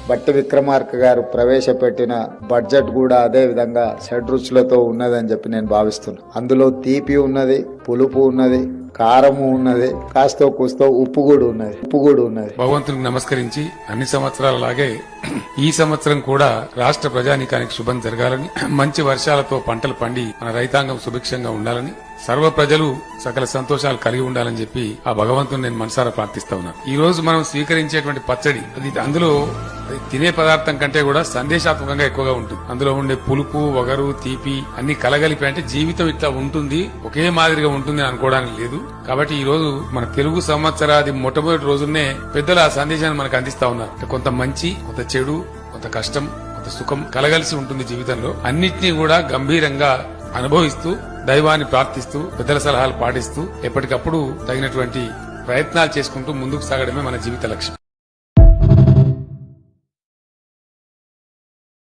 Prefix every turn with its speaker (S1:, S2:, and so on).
S1: బట్టి విక్రమార్క గారు ప్రవేశపెట్టిన బడ్జెట్ కూడా అదే విధంగా షడ్రుచులతో ఉన్నదని చెప్పి నేను భావిస్తున్నా. అందులో తీపి ఉన్నది, పులుపు ఉన్నది, కారము ఉన్నది, కాస్తో కూస్తో ఉప్పు కూడా ఉన్నది.
S2: భగవంతునికి నమస్కరించి అన్ని సంవత్సరాలలాగే ఈ సంవత్సరం కూడా రాష్ట్ర ప్రజానీకానికి శుభం జరగాలని, మంచి వర్షాలతో పంటలు పండి మన రైతాంగం సుభిక్షంగా ఉండాలని, సర్వ ప్రజలు సకల సంతోషాలు కలిగి ఉండాలని చెప్పి ఆ భగవంతుని నేను మనసారా ప్రార్థిస్తా ఉన్నాను. ఈ రోజు మనం స్వీకరించేటువంటి పచ్చడి అందులో తినే పదార్థం కంటే కూడా సందేశాత్మకంగా ఎక్కువగా ఉంటుంది. అందులో ఉండే పులుపు, వగరు, తీపి అన్ని కలగలిపి అంటే జీవితం ఇట్లా ఉంటుంది, ఒకే మాదిరిగా ఉంటుంది అనుకోవడానికి లేదు. కాబట్టి ఈ రోజు మన తెలుగు సంవత్సరాది మొట్టమొదటి రోజునే పెద్దలు ఆ సందేశాన్ని మనకు అందిస్తా ఉన్నారు. కొంత మంచి, కొంత చెడు, కొంత కష్టం, కొంత సుఖం కలగలిసి ఉంటుంది జీవితంలో. అన్నిటినీ కూడా గంభీరంగా అనుభవిస్తూ, దైవాన్ని ప్రార్థిస్తూ, పెద్దల సలహాలు పాటిస్తూ, ఎప్పటికప్పుడు తగినటువంటి ప్రయత్నాలు చేసుకుంటూ ముందుకు సాగడమే మన జీవిత లక్ష్యం.